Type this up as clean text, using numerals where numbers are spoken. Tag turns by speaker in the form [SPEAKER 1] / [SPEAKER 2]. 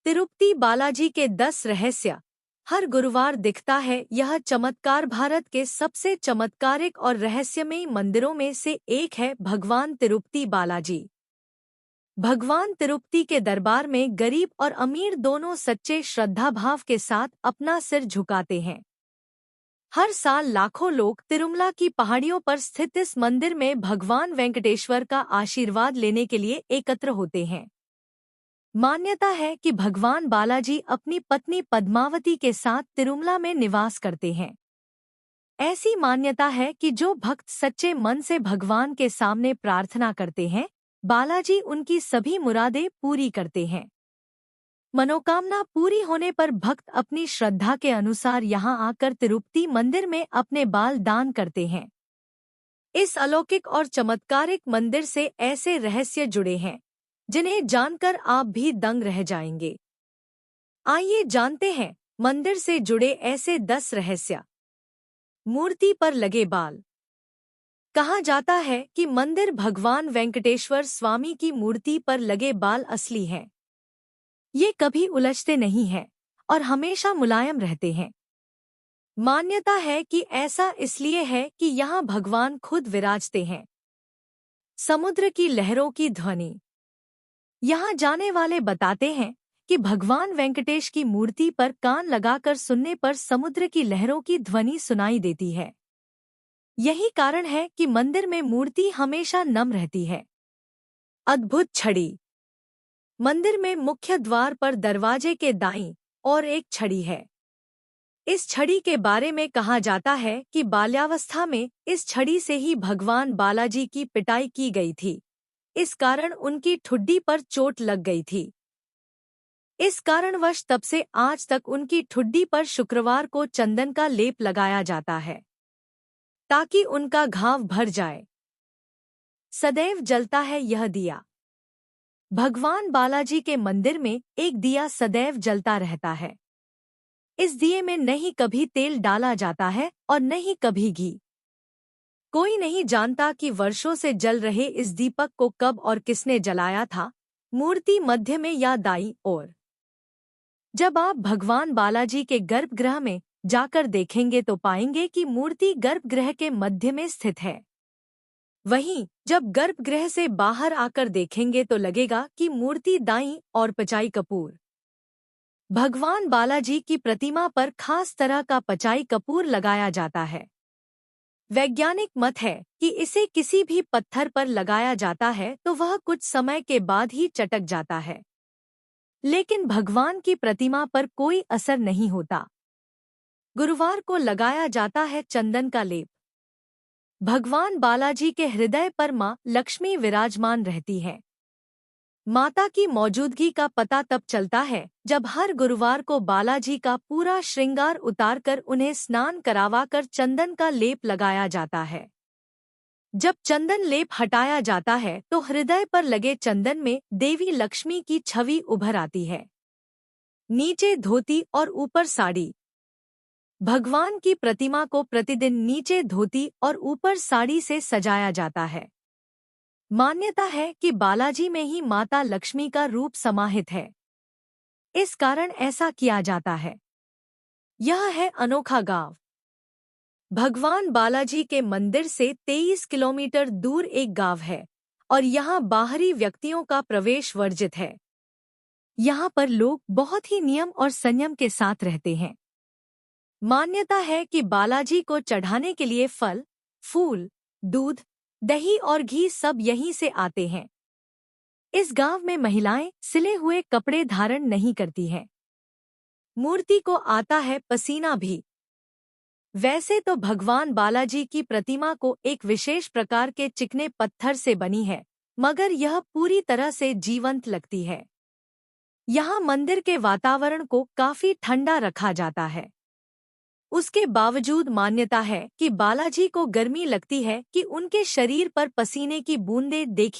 [SPEAKER 1] तिरुपति बालाजी के 10 रहस्य हर गुरुवार दिखता है। यह चमत्कार भारत के सबसे चमत्कारिक और रहस्यमयी मंदिरों में से एक है। भगवान तिरुपति बालाजी। भगवान तिरुपति के दरबार में गरीब और अमीर दोनों सच्चे श्रद्धा भाव के साथ अपना सिर झुकाते हैं। हर साल लाखों लोग तिरुमला की पहाड़ियों पर स्थित इस मंदिर में भगवान वेंकटेश्वर का आशीर्वाद लेने के लिए एकत्र होते हैं। मान्यता है कि भगवान बालाजी अपनी पत्नी पद्मावती के साथ तिरुमला में निवास करते हैं। ऐसी मान्यता है कि जो भक्त सच्चे मन से भगवान के सामने प्रार्थना करते हैं, बालाजी उनकी सभी मुरादें पूरी करते हैं। मनोकामना पूरी होने पर भक्त अपनी श्रद्धा के अनुसार यहां आकर तिरुपति मंदिर में अपने बाल दान करते हैं। इस अलौकिक और चमत्कारिक मंदिर से ऐसे रहस्य जुड़े हैं जिन्हें जानकर आप भी दंग रह जाएंगे। आइए जानते हैं मंदिर से जुड़े ऐसे 10 रहस्य। मूर्ति पर लगे बाल। कहा जाता है कि मंदिर भगवान वेंकटेश्वर स्वामी की मूर्ति पर लगे बाल असली हैं। ये कभी उलझते नहीं हैं और हमेशा मुलायम रहते हैं। मान्यता है कि ऐसा इसलिए है कि यहाँ भगवान खुद विराजते हैं। समुद्र की लहरों की ध्वनि। यहाँ जाने वाले बताते हैं कि भगवान वेंकटेश की मूर्ति पर कान लगाकर सुनने पर समुद्र की लहरों की ध्वनि सुनाई देती है। यही कारण है कि मंदिर में मूर्ति हमेशा नम रहती है। अद्भुत छड़ी। मंदिर में मुख्य द्वार पर दरवाजे के दाईं ओर एक छड़ी है। इस छड़ी के बारे में कहा जाता है कि बाल्यावस्था में इस छड़ी से ही भगवान बालाजी की पिटाई की गई थी। इस कारण उनकी ठुड्डी पर चोट लग गई थी। इस कारणवश तब से आज तक उनकी ठुड्डी पर शुक्रवार को चंदन का लेप लगाया जाता है ताकि उनका घाव भर जाए। सदैव जलता है यह दिया। भगवान बालाजी के मंदिर में एक दिया सदैव जलता रहता है। इस दिए में नहीं कभी तेल डाला जाता है और नहीं कभी घी। कोई नहीं जानता कि वर्षों से जल रहे इस दीपक को कब और किसने जलाया था, मूर्ति मध्य में या दाईं ओर। जब आप भगवान बालाजी के गर्भगृह में जाकर देखेंगे तो पाएंगे कि मूर्ति गर्भगृह के मध्य में स्थित है। वहीं जब गर्भगृह से बाहर आकर देखेंगे तो लगेगा कि मूर्ति दाईं और पचाई कपूर। भगवान बालाजी की प्रतिमा पर खास तरह का पचाई कपूर लगाया जाता है। वैज्ञानिक मत है कि इसे किसी भी पत्थर पर लगाया जाता है तो वह कुछ समय के बाद ही चटक जाता है, लेकिन भगवान की प्रतिमा पर कोई असर नहीं होता। गुरुवार को लगाया जाता है चंदन का लेप। भगवान बालाजी के हृदय पर मां लक्ष्मी विराजमान रहती है। माता की मौजूदगी का पता तब चलता है जब हर गुरुवार को बालाजी का पूरा श्रृंगार उतारकर उन्हें स्नान करवाकर चंदन का लेप लगाया जाता है। जब चंदन लेप हटाया जाता है तो हृदय पर लगे चंदन में देवी लक्ष्मी की छवि उभर आती है। नीचे धोती और ऊपर साड़ी। भगवान की प्रतिमा को प्रतिदिन नीचे धोती और ऊपर साड़ी से सजाया जाता है। मान्यता है कि बालाजी में ही माता लक्ष्मी का रूप समाहित है। इस कारण ऐसा किया जाता है। यह है अनोखा गांव। भगवान बालाजी के मंदिर से 23 किलोमीटर दूर एक गांव है और यहाँ बाहरी व्यक्तियों का प्रवेश वर्जित है। यहाँ पर लोग बहुत ही नियम और संयम के साथ रहते हैं। मान्यता है कि बालाजी को चढ़ाने के लिए फल, फूल, दूध, दही और घी सब यहीं से आते हैं। इस गांव में महिलाएं सिले हुए कपड़े धारण नहीं करती हैं। मूर्ति को आता है पसीना भी। वैसे तो भगवान बालाजी की प्रतिमा को एक विशेष प्रकार के चिकने पत्थर से बनी है, मगर यह पूरी तरह से जीवंत लगती है। यहाँ मंदिर के वातावरण को काफी ठंडा रखा जाता है। उसके बावजूद मान्यता है कि बालाजी को गर्मी लगती है कि उनके शरीर पर पसीने की बूंदें देखी